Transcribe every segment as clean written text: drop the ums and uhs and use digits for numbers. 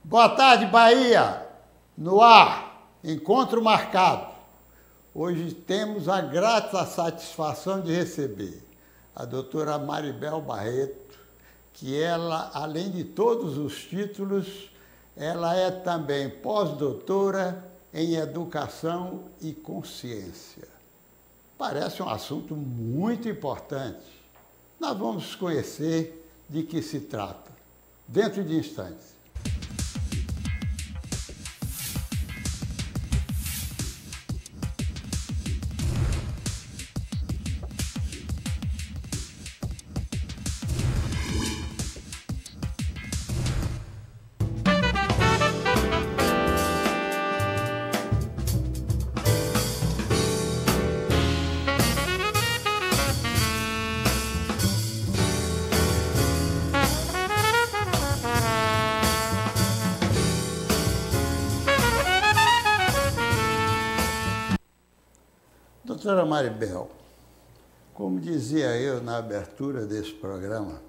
Boa tarde, Bahia! No ar, encontro marcado. Hoje temos a grata satisfação de receber a doutora Maribel Barreto, que ela, além de todos os títulos, ela é também pós-doutora em Educação e Consciência. Parece um assunto muito importante. Nós vamos conhecer de que se trata, dentro de instantes. Doutora Maribel, como dizia eu na abertura desse programa,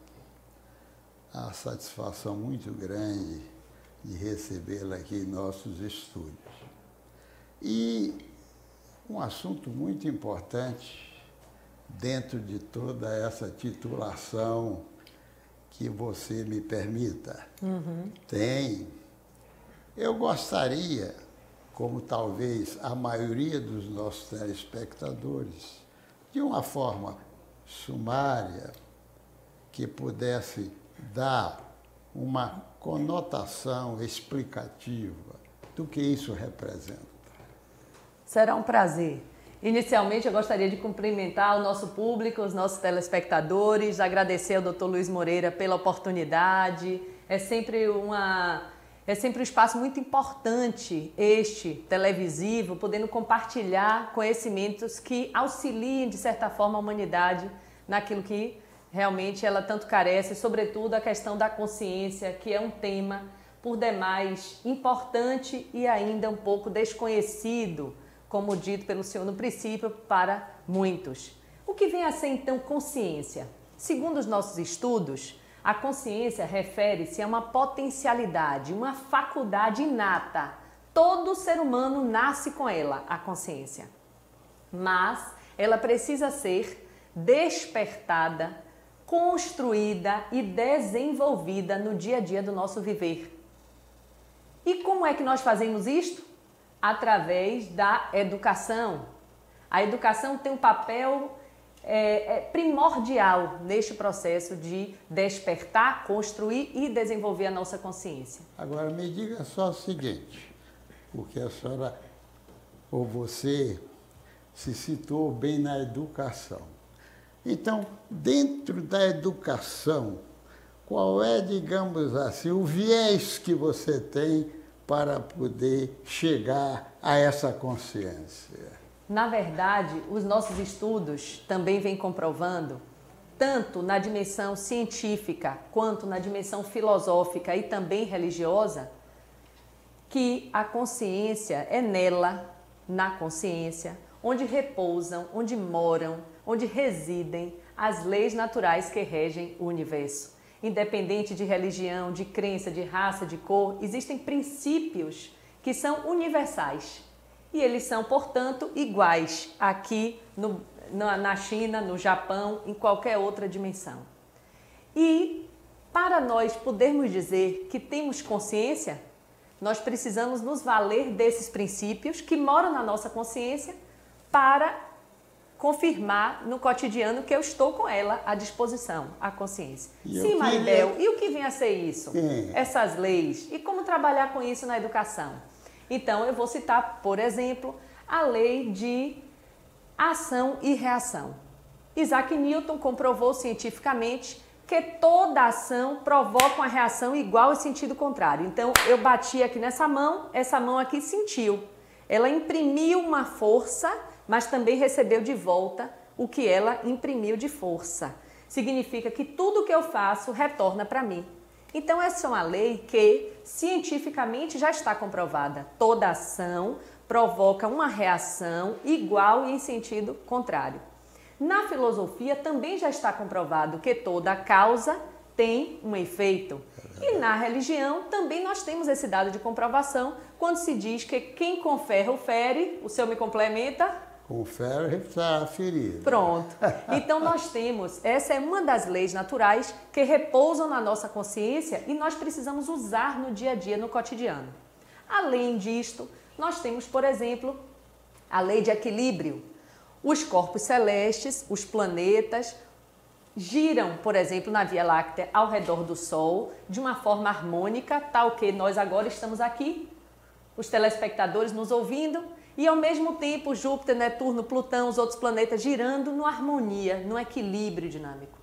a satisfação muito grande de recebê-la aqui em nossos estúdios. E um assunto muito importante dentro de toda essa titulação que você me permita. Eu gostaria, como talvez a maioria dos nossos telespectadores, de uma forma sumária, que pudesse dar uma conotação explicativa do que isso representa. Será um prazer. Inicialmente, eu gostaria de cumprimentar o nosso público, os nossos telespectadores, agradecer ao Dr. Luiz Moreira pela oportunidade. É sempre um espaço muito importante, televisivo, podendo compartilhar conhecimentos que auxiliem, de certa forma, a humanidade naquilo que realmente ela tanto carece, sobretudo a questão da consciência, que é um tema, por demais, importante e ainda um pouco desconhecido, como dito pelo senhor no princípio, para muitos. O que vem a ser, então, consciência? Segundo os nossos estudos, a consciência refere-se a uma potencialidade, uma faculdade inata. Todo ser humano nasce com ela, a consciência. Mas ela precisa ser despertada, construída e desenvolvida no dia a dia do nosso viver. E como é que nós fazemos isto? Através da educação. A educação tem um papel primordial neste processo de despertar, construir e desenvolver a nossa consciência. Agora, me diga só o seguinte, porque a senhora, ou você, se situou bem na educação. Então, dentro da educação, qual é, digamos assim, o viés que você tem para poder chegar a essa consciência? Na verdade, os nossos estudos também vêm comprovando, tanto na dimensão científica quanto na dimensão filosófica e também religiosa, que a consciência é nela, na consciência, onde repousam, onde moram, onde residem as leis naturais que regem o universo. Independente de religião, de crença, de raça, de cor, existem princípios que são universais. E eles são, portanto, iguais aqui na China, no Japão, em qualquer outra dimensão. E para nós podermos dizer que temos consciência, nós precisamos nos valer desses princípios que moram na nossa consciência para confirmar no cotidiano que eu estou com ela à disposição, a consciência. Sim, Maribel, e o que vem a ser isso? Essas leis. E como trabalhar com isso na educação? Então, eu vou citar, por exemplo, a lei de ação e reação. Isaac Newton comprovou cientificamente que toda ação provoca uma reação igual e sentido contrário. Então, eu bati aqui nessa mão, essa mão aqui sentiu. Ela imprimiu uma força, mas também recebeu de volta o que ela imprimiu de força. Significa que tudo que eu faço retorna para mim. Então, essa é uma lei que cientificamente já está comprovada. Toda ação provoca uma reação igual e em sentido contrário. Na filosofia também já está comprovado que toda causa tem um efeito. E na religião também nós temos esse dado de comprovação, quando se diz que quem com ferro fere, o senhor me complementa? Com ferro está ferido. Pronto. Então nós temos, essa é uma das leis naturais que repousam na nossa consciência e nós precisamos usar no dia a dia, no cotidiano. Além disto, nós temos, por exemplo, a lei de equilíbrio. Os corpos celestes, os planetas, giram, por exemplo, na Via Láctea ao redor do Sol de uma forma harmônica, tal que nós agora estamos aqui, os telespectadores nos ouvindo, e ao mesmo tempo Júpiter, Netuno, Plutão, os outros planetas girando numa harmonia, num equilíbrio dinâmico.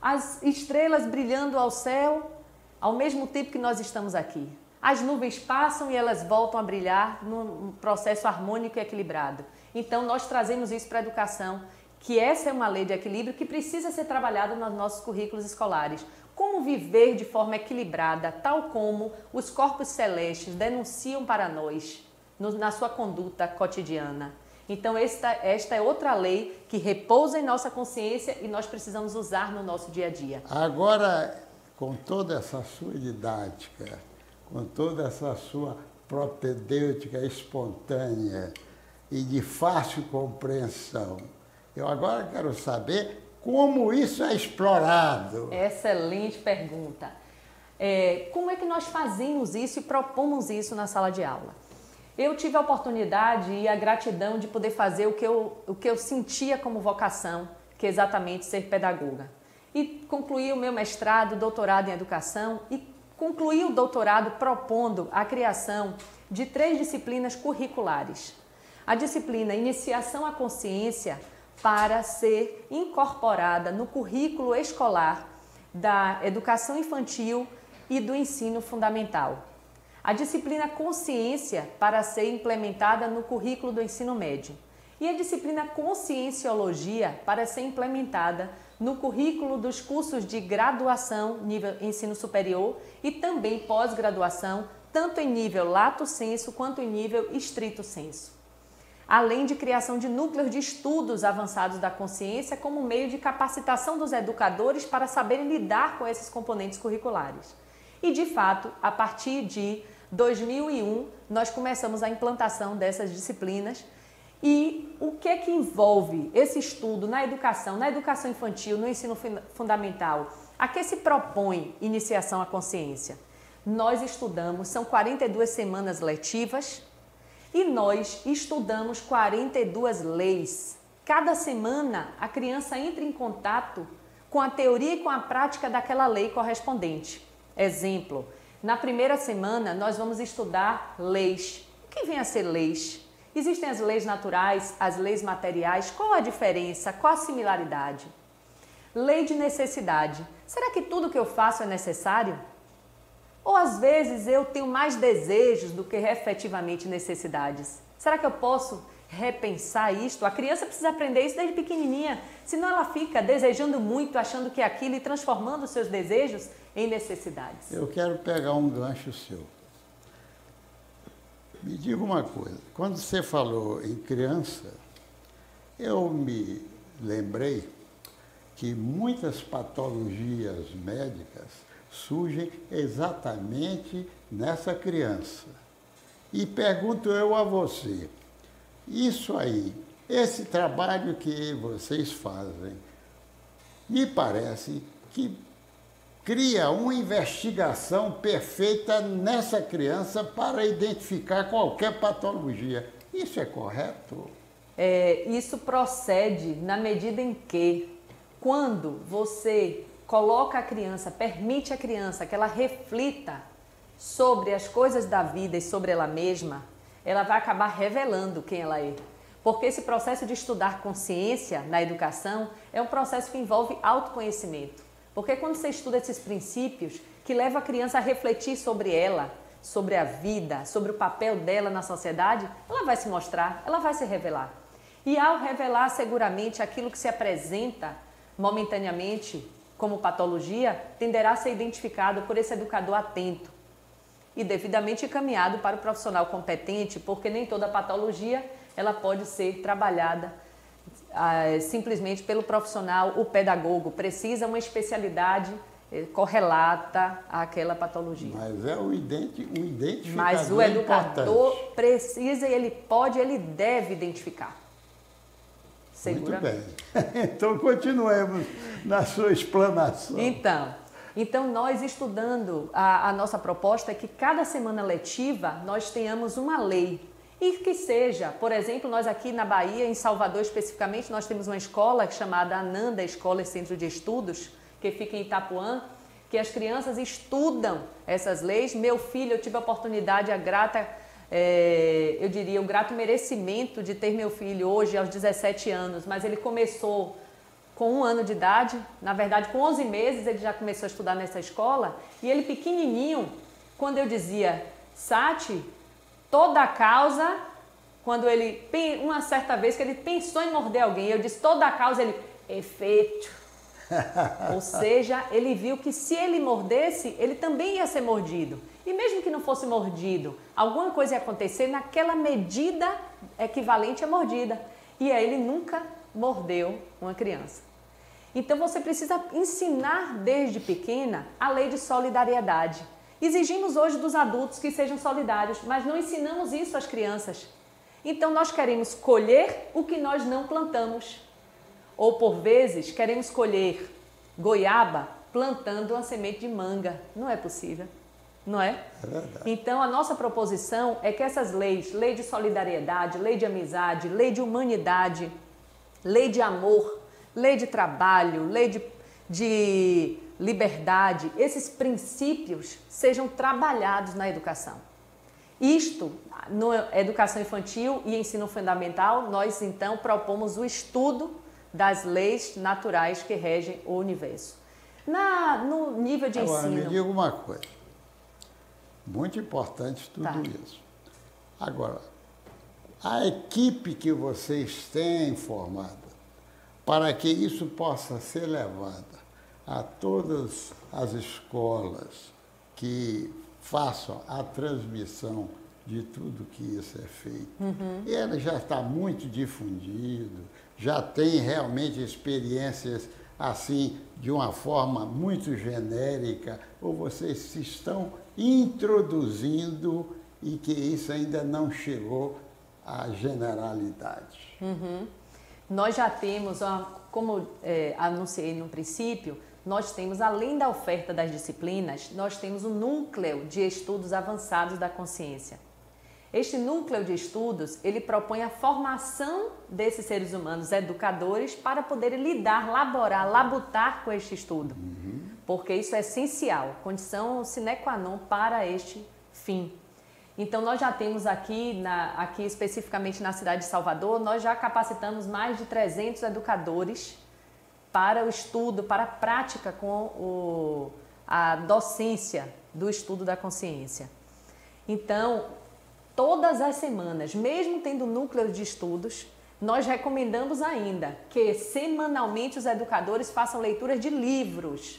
As estrelas brilhando ao céu ao mesmo tempo que nós estamos aqui. As nuvens passam e elas voltam a brilhar num processo harmônico e equilibrado. Então nós trazemos isso para a educação, que essa é uma lei de equilíbrio que precisa ser trabalhada nos nossos currículos escolares. Como viver de forma equilibrada, tal como os corpos celestes denunciam para nós na sua conduta cotidiana. Então esta é outra lei que repousa em nossa consciência e nós precisamos usar no nosso dia a dia. Agora, com toda essa sua didática, com toda essa sua propedêutica espontânea e de fácil compreensão, eu agora quero saber como isso é explorado. Excelente pergunta. Como é que nós fazemos isso e propomos isso na sala de aula? Eu tive a oportunidade e a gratidão de poder fazer o que eu sentia como vocação, que é exatamente ser pedagoga. E concluí o meu mestrado, doutorado em educação e concluí o doutorado propondo a criação de 3 disciplinas curriculares. A disciplina Iniciação à Consciência, para ser incorporada no currículo escolar da educação infantil e do ensino fundamental. A disciplina Consciência, para ser implementada no currículo do ensino médio. E a disciplina Conscienciologia, para ser implementada no currículo dos cursos de graduação, nível ensino superior e também pós-graduação, tanto em nível lato sensu quanto em nível estrito sensu. Além de criação de núcleos de estudos avançados da consciência como meio de capacitação dos educadores para saberem lidar com esses componentes curriculares. E, de fato, a partir de 2001, nós começamos a implantação dessas disciplinas. E o que é que envolve esse estudo na educação infantil, no ensino fundamental? A que se propõe iniciação à consciência? Nós estudamos, são 42 semanas letivas, e nós estudamos 42 leis. Cada semana a criança entra em contato com a teoria e com a prática daquela lei correspondente. Exemplo, na primeira semana nós vamos estudar leis. O que vem a ser leis? Existem as leis naturais, as leis materiais. Qual a diferença? Qual a similaridade? Lei de necessidade. Será que tudo que eu faço é necessário? Ou às vezes eu tenho mais desejos do que efetivamente necessidades. Será que eu posso repensar isto? A criança precisa aprender isso desde pequenininha, senão ela fica desejando muito, achando que é aquilo e transformando os seus desejos em necessidades. Eu quero pegar um gancho seu. Me diga uma coisa, quando você falou em criança, eu me lembrei que muitas patologias médicas surgem exatamente nessa criança. E pergunto eu a você, isso aí, esse trabalho que vocês fazem, me parece que cria uma investigação perfeita nessa criança para identificar qualquer patologia. Isso é correto? Isso procede na medida em que, quando você coloca a criança, permite a criança que ela reflita sobre as coisas da vida e sobre ela mesma, ela vai acabar revelando quem ela é. Porque esse processo de estudar consciência na educação é um processo que envolve autoconhecimento. Porque quando você estuda esses princípios que levam a criança a refletir sobre ela, sobre a vida, sobre o papel dela na sociedade, ela vai se mostrar, ela vai se revelar. E ao revelar seguramente aquilo que se apresenta momentaneamente como patologia, tenderá a ser identificado por esse educador atento e devidamente encaminhado para o profissional competente, porque nem toda patologia ela pode ser trabalhada simplesmente pelo profissional, o pedagogo. Precisa uma especialidade correlata àquela patologia. Mas é um identificador. Mas o educador importante. precisa e ele pode, ele deve identificar. Seguramente. Muito bem. Então, continuemos na sua explanação. Então nós estudando, a nossa proposta é que cada semana letiva nós tenhamos uma lei. E que seja, por exemplo, nós aqui na Bahia, em Salvador especificamente, nós temos uma escola chamada Ananda Escola e Centro de Estudos, que fica em Itapuã, que as crianças estudam essas leis. Meu filho, eu tive a oportunidade, eu diria, o grato merecimento de ter meu filho hoje aos 17 anos, mas ele começou com 1 ano de idade, na verdade com 11 meses ele já começou a estudar nessa escola, e ele pequenininho, quando eu dizia, Sati, toda a causa, quando ele, uma certa vez que ele pensou em morder alguém, eu disse toda a causa, ele, efeito. Ou seja, ele viu que se ele mordesse, ele também ia ser mordido. E mesmo que não fosse mordido, alguma coisa ia acontecer naquela medida equivalente à mordida. E aí ele nunca mordeu uma criança. Então você precisa ensinar desde pequena a lei de solidariedade. Exigimos hoje dos adultos que sejam solidários, mas não ensinamos isso às crianças. Então nós queremos colher o que nós não plantamos. Ou por vezes queremos colher goiaba plantando uma semente de manga. Não é possível, não é? É verdade. Então a nossa proposição é que essas leis, lei de solidariedade, lei de amizade, lei de humanidade, lei de amor, lei de trabalho, lei de liberdade, esses princípios sejam trabalhados na educação. Isto, na educação infantil e ensino fundamental, nós então propomos o estudo das leis naturais que regem o universo. No nível de Agora, ensino... me diga uma coisa, muito importante tudo Tá. isso. Agora, a equipe que vocês têm formada, para que isso possa ser levado a todas as escolas que façam a transmissão de tudo que isso é feito. Ele já está muito difundido, já tem realmente experiências assim, de uma forma muito genérica, ou vocês estão introduzindo e que isso ainda não chegou à generalidade? Nós já temos, como anunciei no princípio, nós temos, além da oferta das disciplinas, nós temos o núcleo de estudos avançados da consciência. Este núcleo de estudos, ele propõe a formação desses seres humanos educadores para poderem lidar, laborar, labutar com este estudo. Porque isso é essencial, condição sine qua non para este fim. Então, nós já temos aqui especificamente na cidade de Salvador, nós já capacitamos mais de 300 educadores para o estudo, para a prática com a docência do estudo da consciência. Então, todas as semanas, mesmo tendo núcleo de estudos, nós recomendamos ainda que semanalmente os educadores façam leituras de livros.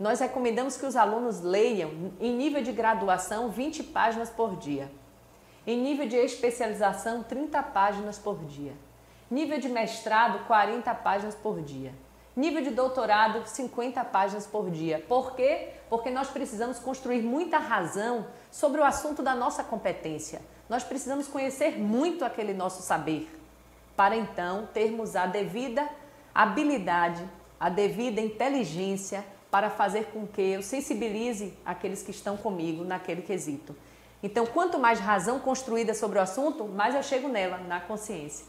Nós recomendamos que os alunos leiam, em nível de graduação, 20 páginas por dia. Em nível de especialização, 30 páginas por dia. Nível de mestrado, 40 páginas por dia. Nível de doutorado, 50 páginas por dia. Por quê? Porque nós precisamos construir muita razão sobre o assunto da nossa competência. Nós precisamos conhecer muito aquele nosso saber, para então termos a devida habilidade, a devida inteligência para fazer com que eu sensibilize aqueles que estão comigo naquele quesito. Então, quanto mais razão construída sobre o assunto, mais eu chego nela, na consciência.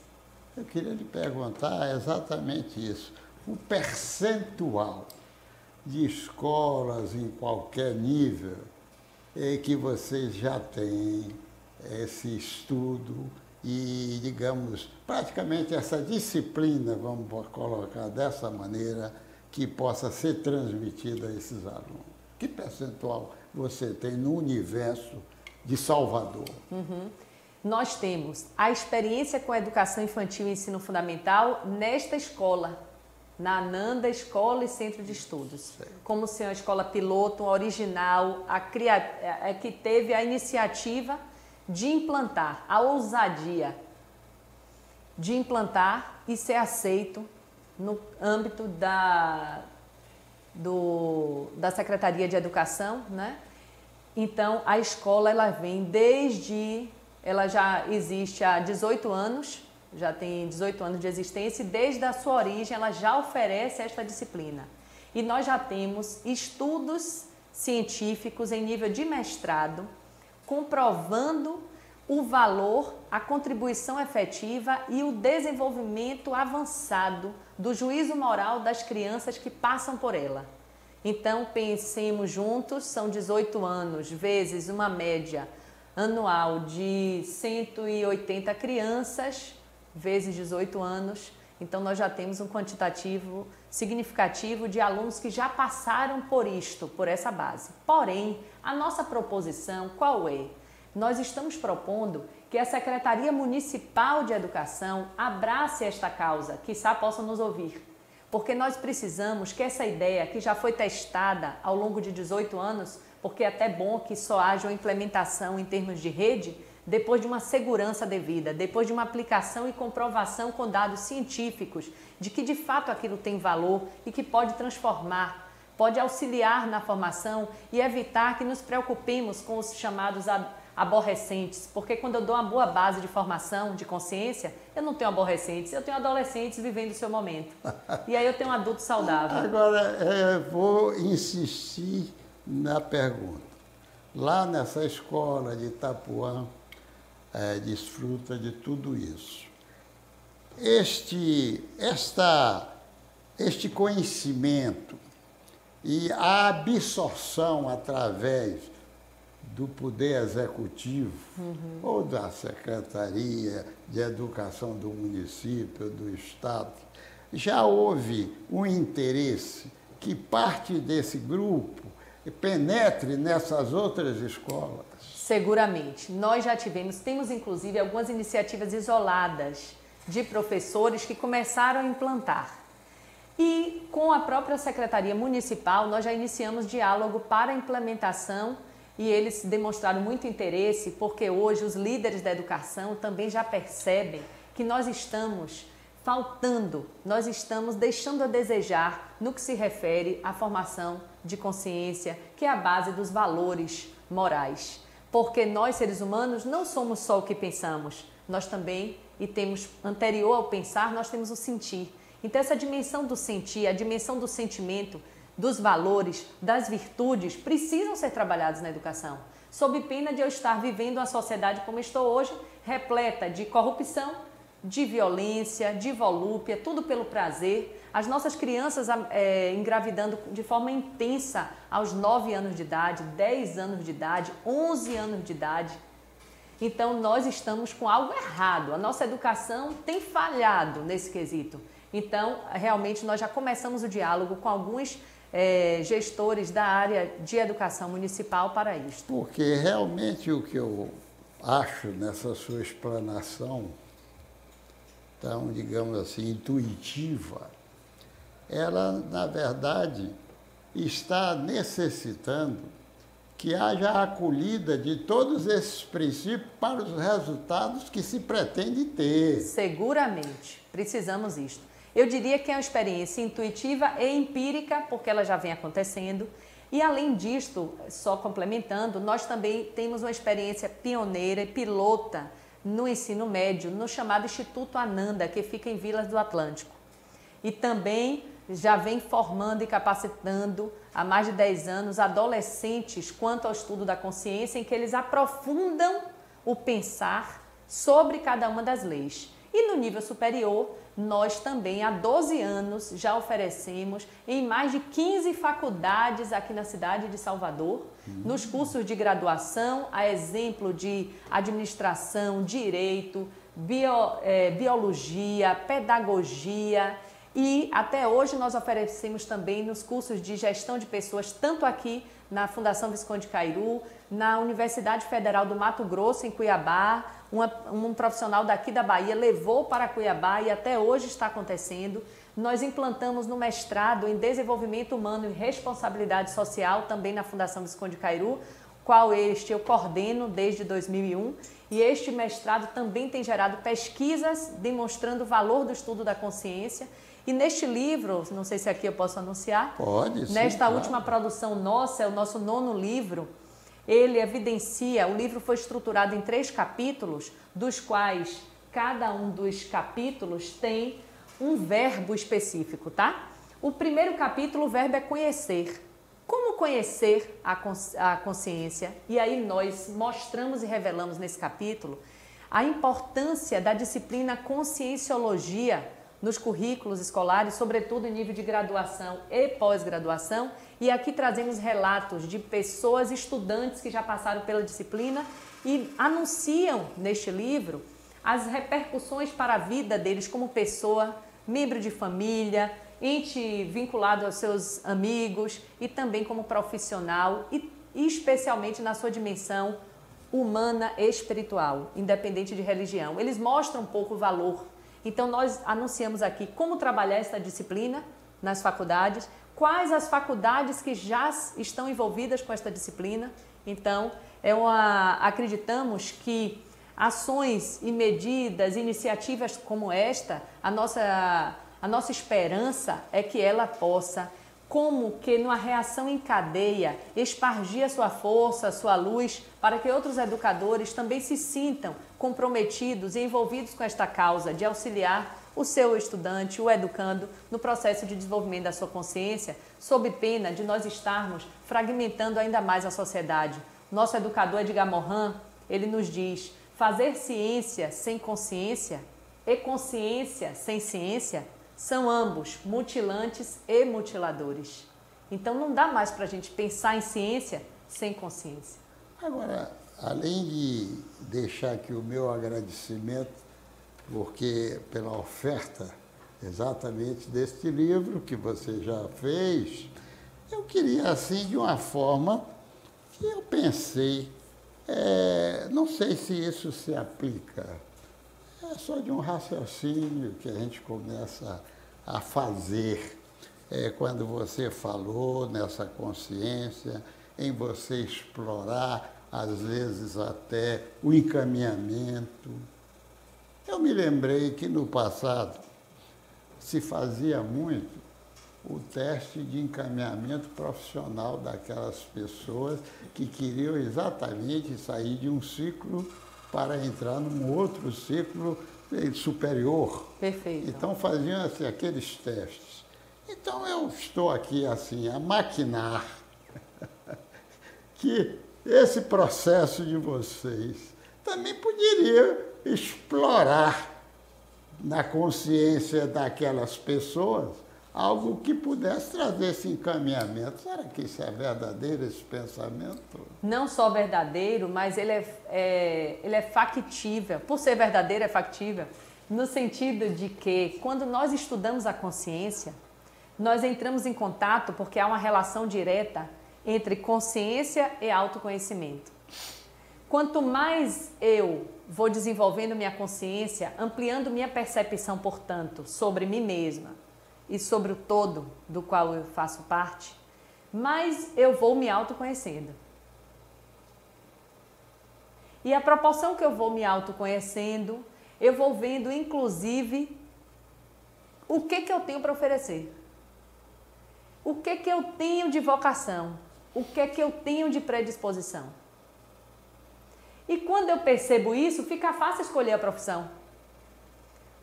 Eu queria lhe perguntar exatamente isso. O percentual de escolas em qualquer nível que vocês já têm esse estudo e, digamos, praticamente essa disciplina, vamos colocar dessa maneira, que possa ser transmitida a esses alunos. Que percentual você tem no universo de Salvador? Nós temos a experiência com a educação infantil e ensino fundamental nesta escola, na Ananda Escola e Centro de Estudos. Como ser uma escola piloto, original, que teve a iniciativa de implantar, a ousadia de implantar e ser aceito no âmbito da Secretaria de Educação, né? Então, a escola, ela já existe há 18 anos, já tem 18 anos de existência e desde a sua origem ela já oferece esta disciplina. E nós já temos estudos científicos em nível de mestrado comprovando o valor, a contribuição efetiva e o desenvolvimento avançado do juízo moral das crianças que passam por ela. Então, pensemos juntos, são 18 anos vezes uma média anual de 180 crianças, vezes 18 anos, então nós já temos um quantitativo significativo de alunos que já passaram por isto, por essa base. Porém, a nossa proposição qual é? Nós estamos propondo que a Secretaria Municipal de Educação abrace esta causa, quiçá possam nos ouvir, porque nós precisamos que essa ideia, que já foi testada ao longo de 18 anos, porque é até bom que só haja uma implementação em termos de rede, depois de uma segurança devida, depois de uma aplicação e comprovação com dados científicos de que de fato aquilo tem valor e que pode transformar, pode auxiliar na formação e evitar que nos preocupemos com os chamados aborrecentes, porque quando eu dou uma boa base de formação, de consciência, eu não tenho aborrecentes, eu tenho adolescentes vivendo o seu momento. E aí eu tenho um adulto saudável. Agora, eu vou insistir na pergunta. Lá nessa escola de Itapuã, desfruta de tudo isso. Este conhecimento e a absorção através do Poder Executivo ou da Secretaria de Educação do município, do Estado, já houve um interesse que parte desse grupo penetre nessas outras escolas? Seguramente. Nós já temos inclusive algumas iniciativas isoladas de professores que começaram a implantar. E com a própria Secretaria Municipal, nós já iniciamos diálogo para a implementação e eles demonstraram muito interesse, porque hoje os líderes da educação também já percebem que nós estamos faltando, nós estamos deixando a desejar no que se refere à formação de consciência, que é a base dos valores morais. Porque nós, seres humanos, não somos só o que pensamos, nós também, e temos, anterior ao pensar, nós temos o sentir. Então essa dimensão do sentir, a dimensão do sentimento, dos valores, das virtudes, precisam ser trabalhados na educação, sob pena de eu estar vivendo uma sociedade como estou hoje, repleta de corrupção, de violência, de volúpia, tudo pelo prazer. As nossas crianças engravidando de forma intensa aos 9 anos de idade, 10 anos de idade, 11 anos de idade. Então nós estamos com algo errado, a nossa educação tem falhado nesse quesito. Então realmente nós já começamos o diálogo com alguns gestores da área de educação municipal para isso. Porque realmente o que eu acho nessa sua explanação tão, digamos assim, intuitiva, ela, na verdade, está necessitando que haja a acolhida de todos esses princípios para os resultados que se pretende ter. Seguramente, precisamos disto. Eu diria que é uma experiência intuitiva e empírica, porque ela já vem acontecendo. E, além disto, só complementando, nós também temos uma experiência pioneira e pilota no ensino médio, no chamado Instituto Ananda, que fica em Vilas do Atlântico. E também já vem formando e capacitando há mais de 10 anos adolescentes quanto ao estudo da consciência, em que eles aprofundam o pensar sobre cada uma das leis. E no nível superior, nós também há 12 anos já oferecemos em mais de 15 faculdades aqui na cidade de Salvador, nos cursos de graduação, a exemplo de administração, direito, biologia, pedagogia, e até hoje nós oferecemos também nos cursos de gestão de pessoas, tanto aqui na Fundação Visconde Cairu, na Universidade Federal do Mato Grosso, em Cuiabá. Um profissional daqui da Bahia levou para Cuiabá e até hoje está acontecendo. Nós implantamos no mestrado em Desenvolvimento Humano e Responsabilidade Social, também na Fundação Visconde Cairu, qual eu coordeno desde 2001. E este mestrado também tem gerado pesquisas demonstrando o valor do estudo da consciência. E neste livro, não sei se aqui eu posso anunciar. Pode, sim, nesta claro. última produção nossa, é o nosso 9º livro, ele evidencia, o livro foi estruturado em 3 capítulos, dos quais cada um dos capítulos tem um verbo específico, tá? O primeiro capítulo, o verbo é conhecer. Como conhecer a consciência? E aí nós mostramos e revelamos nesse capítulo a importância da disciplina Conscienciologia nos currículos escolares, sobretudo em nível de graduação e pós-graduação. E aqui trazemos relatos de pessoas, estudantes que já passaram pela disciplina e anunciam neste livro as repercussões para a vida deles como pessoa, membro de família, ente vinculado aos seus amigos e também como profissional e especialmente na sua dimensão humana e espiritual, independente de religião. Eles mostram um pouco o valor. Então nós anunciamos aqui como trabalhar essa disciplina nas faculdades, quais as faculdades que já estão envolvidas com esta disciplina. Então, acreditamos que ações e medidas, iniciativas como esta, a nossa esperança é que ela possa, como que numa reação em cadeia, espargir a sua força, a sua luz, para que outros educadores também se sintam comprometidos e envolvidos com esta causa de auxiliar o seu estudante, o educando, no processo de desenvolvimento da sua consciência, sob pena de nós estarmos fragmentando ainda mais a sociedade. Nosso educador Edgar Morin, ele nos diz: fazer ciência sem consciência e consciência sem ciência são ambos mutilantes e mutiladores. Então não dá mais para a gente pensar em ciência sem consciência. Agora, além de deixar aqui o meu agradecimento, porque pela oferta exatamente deste livro que você já fez, eu queria assim de uma forma que eu pensei, não sei se isso se aplica, é só de um raciocínio que a gente começa a fazer. Quando você falou nessa consciência, em você explorar, às vezes até o encaminhamento. Eu me lembrei que no passado se fazia muito o teste de encaminhamento profissional daquelas pessoas que queriam exatamente sair de um ciclo para entrar num outro ciclo superior. Perfeito. Então faziam assim, aqueles testes. Então eu estou aqui assim a maquinar que esse processo de vocês também poderia explorar na consciência daquelas pessoas algo que pudesse trazer esse encaminhamento. Será que isso é verdadeiro, esse pensamento? Não só verdadeiro, mas ele é factível. Por ser verdadeiro, é factível, no sentido de que, quando nós estudamos a consciência, nós entramos em contato porque há uma relação direta entre consciência e autoconhecimento. Quanto mais eu vou desenvolvendo minha consciência, ampliando minha percepção, portanto, sobre mim mesma e sobre o todo do qual eu faço parte, mais eu vou me autoconhecendo. E a proporção que eu vou me autoconhecendo, eu vou vendo, inclusive, o que eu tenho para oferecer. O que eu tenho de vocação. O que eu tenho de predisposição. E quando eu percebo isso, fica fácil escolher a profissão.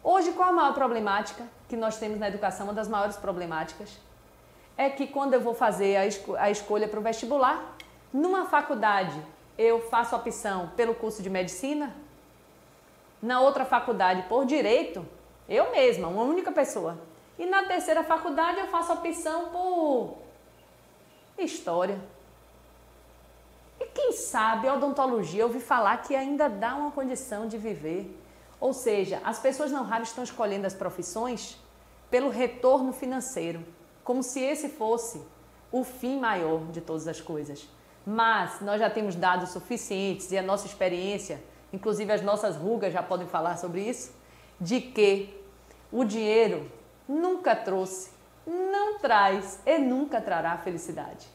Hoje, qual a maior problemática que nós temos na educação? Uma das maiores problemáticas é que quando eu vou fazer a escolha para o vestibular, numa faculdade eu faço opção pelo curso de medicina, na outra faculdade por direito, eu mesma, uma única pessoa. E na terceira faculdade eu faço opção por história. E quem sabe a odontologia, eu ouvi falar que ainda dá uma condição de viver. Ou seja, as pessoas não raras estão escolhendo as profissões pelo retorno financeiro, como se esse fosse o fim maior de todas as coisas. Mas nós já temos dados suficientes e a nossa experiência, inclusive as nossas rugas já podem falar sobre isso, de que o dinheiro nunca trouxe, não traz e nunca trará felicidade.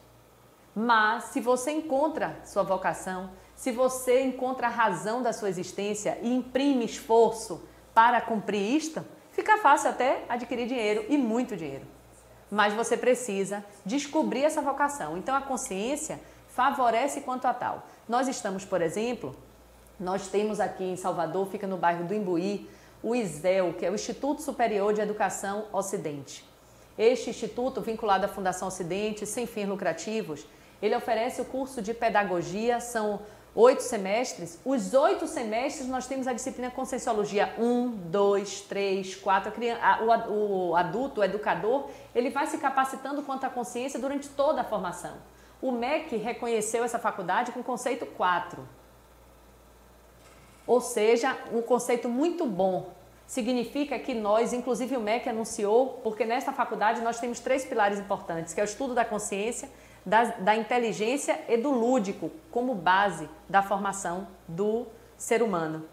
Mas se você encontra sua vocação, se você encontra a razão da sua existência e imprime esforço para cumprir isto, Fica fácil até adquirir dinheiro e muito dinheiro. Mas você precisa descobrir essa vocação. Então a consciência favorece quanto a tal. Nós estamos, por exemplo, nós temos aqui em Salvador, fica no bairro do Imbuí, o ISEL, que é o Instituto Superior de Educação Ocidente. Este instituto, vinculado à Fundação Ocidente, sem fins lucrativos, ele oferece o curso de pedagogia, são 8 semestres. Os 8 semestres nós temos a disciplina Conscienciologia 1, 2, 3, 4. O adulto, o educador, ele vai se capacitando quanto à consciência durante toda a formação. O MEC reconheceu essa faculdade com o conceito 4. Ou seja, um conceito muito bom. Significa que nós, inclusive o MEC anunciou, porque nesta faculdade nós temos 3 pilares importantes, que é o estudo da consciência, da inteligência e do lúdico, como base da formação do ser humano.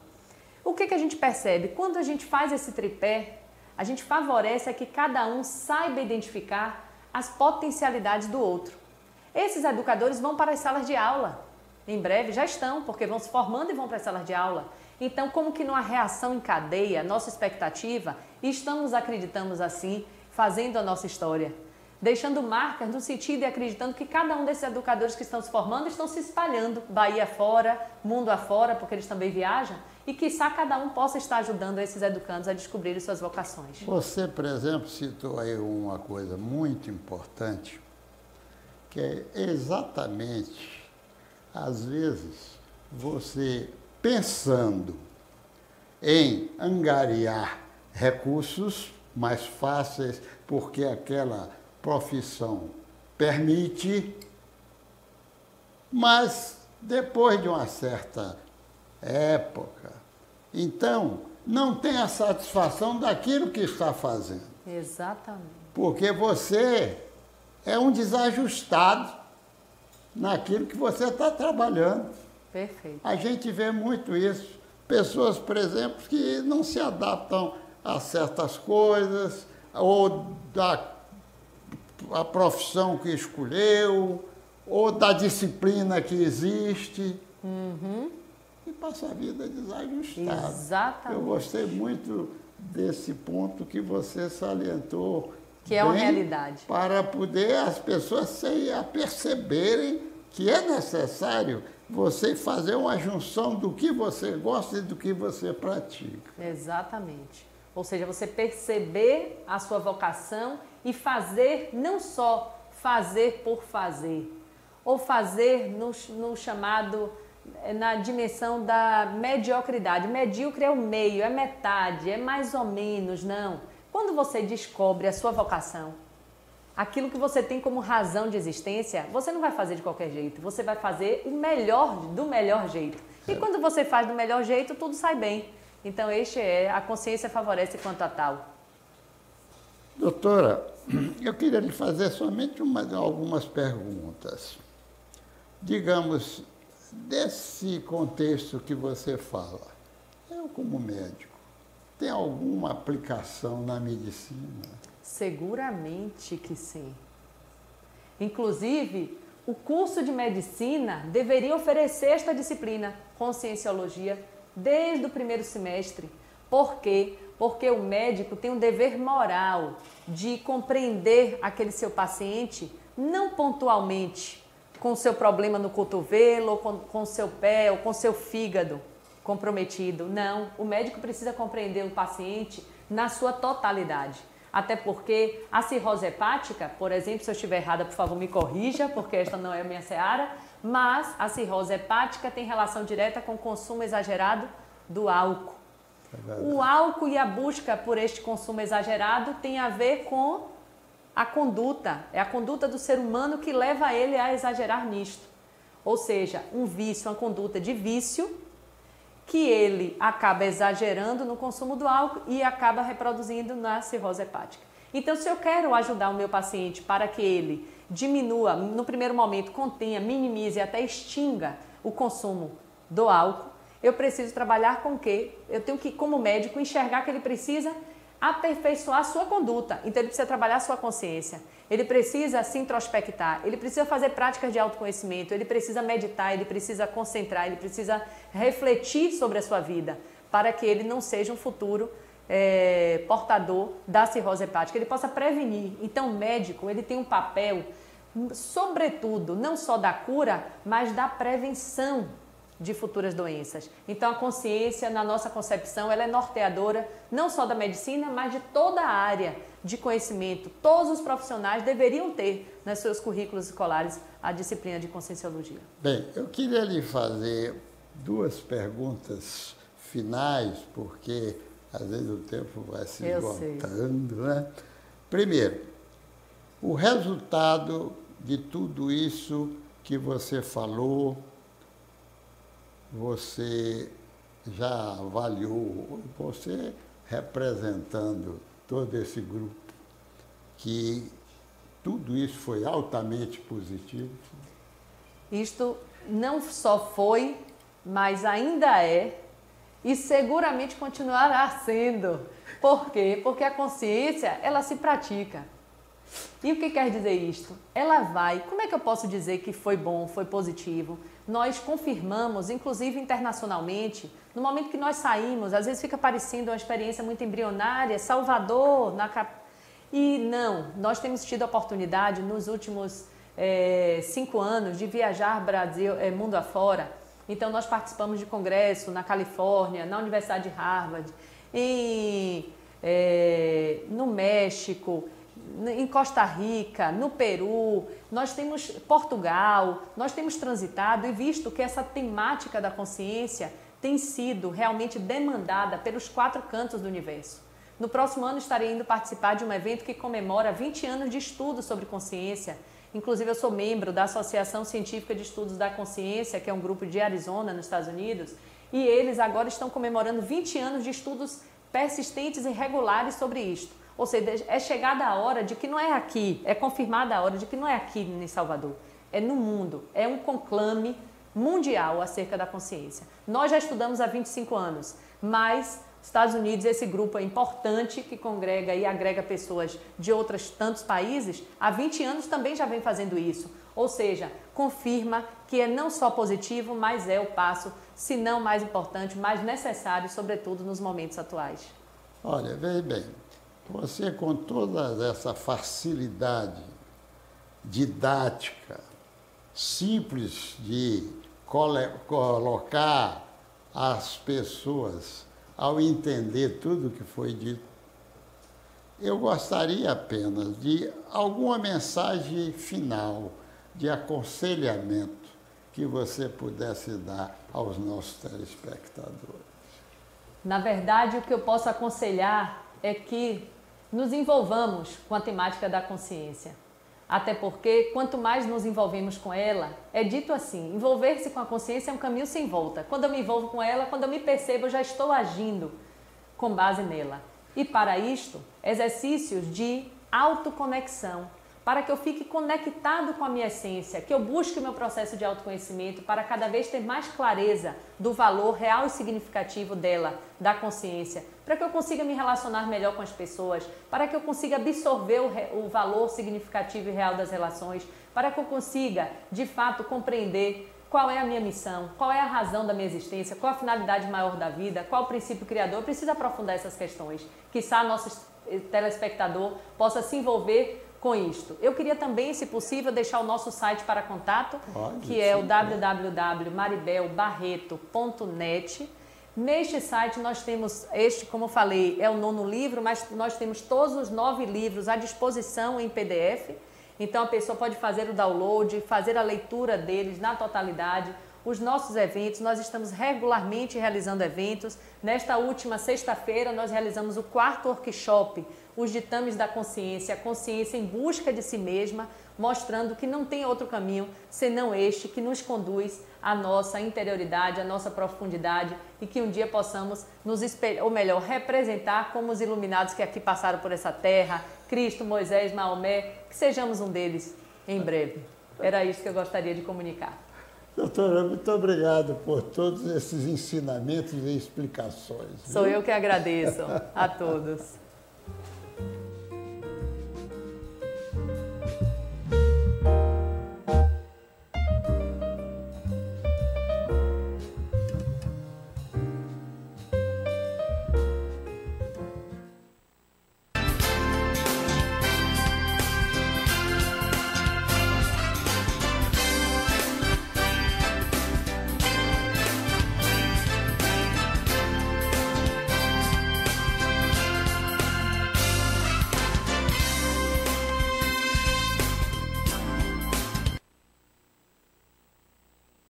O que a gente percebe? Quando a gente faz esse tripé, a gente favorece que cada um saiba identificar as potencialidades do outro. Esses educadores vão para as salas de aula. Em breve já estão, porque vão se formando e vão para as salas de aula. Então, como que numa reação em cadeia, nossa expectativa, estamos acreditando assim, fazendo a nossa história. Deixando marcas no sentido e acreditando que cada um desses educadores que estão se formando estão se espalhando, Bahia fora, mundo afora, porque eles também viajam, e quiçá cada um possa estar ajudando esses educandos a descobrirem suas vocações. Você, por exemplo, citou aí uma coisa muito importante, que é exatamente, às vezes, você pensando em angariar recursos mais fáceis, porque aquela profissão permite, mas depois de uma certa época, então não tem a satisfação daquilo que está fazendo. Exatamente. Porque você é um desajustado naquilo que você está trabalhando. Perfeito. A gente vê muito isso. Pessoas, por exemplo, que não se adaptam a certas coisas, ou a profissão que escolheu, ou da disciplina que existe, e passa a vida desajustada. Exatamente. Eu gostei muito desse ponto que você salientou. Que é uma realidade. Para poder as pessoas perceberem que é necessário você fazer uma junção do que você gosta e do que você pratica. Exatamente. Ou seja, você perceber a sua vocação e fazer, não só fazer por fazer, ou fazer no chamado, na dimensão da mediocridade. Medíocre é o meio, é metade, é mais ou menos, não. Quando você descobre a sua vocação, aquilo que você tem como razão de existência, você não vai fazer de qualquer jeito, você vai fazer o melhor do melhor jeito. E quando você faz do melhor jeito, tudo sai bem. Então, a consciência favorece quanto a tal. Doutora, eu queria lhe fazer somente algumas perguntas. Digamos, desse contexto que você fala, eu como médico, tem alguma aplicação na medicina? Seguramente que sim. Inclusive, o curso de medicina deveria oferecer esta disciplina, Conscienciologia, desde o primeiro semestre. Por quê? Porque o médico tem um dever moral de compreender aquele seu paciente, não pontualmente, com o seu problema no cotovelo, ou com o seu pé, ou com o seu fígado comprometido. Não, o médico precisa compreender o paciente na sua totalidade. Até porque a cirrose hepática, por exemplo, se eu estiver errada, por favor, me corrija, porque esta não é a minha seara, mas a cirrose hepática tem relação direta com o consumo exagerado do álcool. O álcool e a busca por este consumo exagerado tem a ver com a conduta. É a conduta do ser humano que leva ele a exagerar nisto. Ou seja, um vício, uma conduta de vício, que ele acaba exagerando no consumo do álcool e acaba reproduzindo na cirrose hepática. Então, se eu quero ajudar o meu paciente para que ele diminua, no primeiro momento, contenha, minimize e até extinga o consumo do álcool, eu preciso trabalhar com o quê? Eu tenho que, como médico, enxergar que ele precisa aperfeiçoar a sua conduta. Então, ele precisa trabalhar a sua consciência. Ele precisa se introspectar, ele precisa fazer práticas de autoconhecimento, ele precisa meditar, ele precisa concentrar, ele precisa refletir sobre a sua vida, para que ele não seja um futuro portador da cirrose hepática, ele possa prevenir. Então, o médico, ele tem um papel, sobretudo, não só da cura, mas da prevenção de futuras doenças. Então, a consciência, na nossa concepção, ela é norteadora não só da medicina, mas de toda a área de conhecimento. Todos os profissionais deveriam ter nos seus currículos escolares a disciplina de conscienciologia. Bem, eu queria lhe fazer 2 perguntas finais, porque às vezes o tempo vai se esgotando, né? Primeiro, o resultado de tudo isso que você falou, você já avaliou, você representando todo esse grupo, que tudo isso foi altamente positivo? Isto não só foi, mas ainda é, e seguramente continuará sendo. Por quê? Porque a consciência, ela se pratica. E o que quer dizer isto? Ela vai, como é que eu posso dizer que foi bom, foi positivo? Nós confirmamos, inclusive internacionalmente, no momento que nós saímos, às vezes fica parecendo uma experiência muito embrionária, Salvador, e não, nós temos tido a oportunidade nos últimos 5 anos de viajar Brasil, mundo afora. Então nós participamos de congresso na Califórnia, na Universidade de Harvard, no México, em Costa Rica, no Peru, nós temos Portugal, nós temos transitado e visto que essa temática da consciência tem sido realmente demandada pelos 4 cantos do universo. No próximo ano estarei indo participar de um evento que comemora 20 anos de estudo sobre consciência. Inclusive eu sou membro da Associação Científica de Estudos da Consciência, que é um grupo de Arizona, nos Estados Unidos, e eles agora estão comemorando 20 anos de estudos persistentes e regulares sobre isto. Ou seja, é chegada a hora de que não é aqui, é confirmada a hora de que não é aqui em Salvador, é no mundo, é um conclame mundial acerca da consciência. Nós já estudamos há 25 anos, mas Estados Unidos, esse grupo é importante que congrega e agrega pessoas de outros tantos países, há 20 anos também já vem fazendo isso. Ou seja, confirma que é não só positivo, mas é o passo, se não mais importante, mais necessário, sobretudo nos momentos atuais. Olha, veja bem, você com toda essa facilidade didática, simples de colocar as pessoas ao entender tudo que foi dito, eu gostaria apenas de alguma mensagem final de aconselhamento que você pudesse dar aos nossos telespectadores. Na verdade, o que eu posso aconselhar é que nos envolvamos com a temática da consciência. Até porque, quanto mais nos envolvemos com ela, é dito assim, envolver-se com a consciência é um caminho sem volta. Quando eu me envolvo com ela, quando eu me percebo, eu já estou agindo com base nela. E para isto, exercícios de autoconexão, para que eu fique conectado com a minha essência, que eu busque o meu processo de autoconhecimento para cada vez ter mais clareza do valor real e significativo dela, da consciência, para que eu consiga me relacionar melhor com as pessoas, para que eu consiga absorver o valor significativo e real das relações, para que eu consiga, de fato, compreender qual é a minha missão, qual é a razão da minha existência, qual a finalidade maior da vida, qual o princípio criador. Eu preciso aprofundar essas questões, quiçá nosso telespectador possa se envolver com isto. Eu queria também, se possível, deixar o nosso site para contato, que é o www.maribelbarreto.net. Neste site nós temos, como eu falei, é o 9º livro, mas nós temos todos os 9 livros à disposição em PDF. Então a pessoa pode fazer o download, fazer a leitura deles na totalidade. Os nossos eventos, nós estamos regularmente realizando eventos. Nesta última sexta-feira nós realizamos o 4º workshop, os ditames da consciência, a consciência em busca de si mesma, mostrando que não tem outro caminho senão este que nos conduz à nossa interioridade, à nossa profundidade e que um dia possamos nos espelhar, ou melhor, representar como os iluminados que aqui passaram por essa terra, Cristo, Moisés, Maomé, que sejamos um deles em breve. Era isso que eu gostaria de comunicar. Doutora, muito obrigado por todos esses ensinamentos e explicações. Sou eu que agradeço a todos.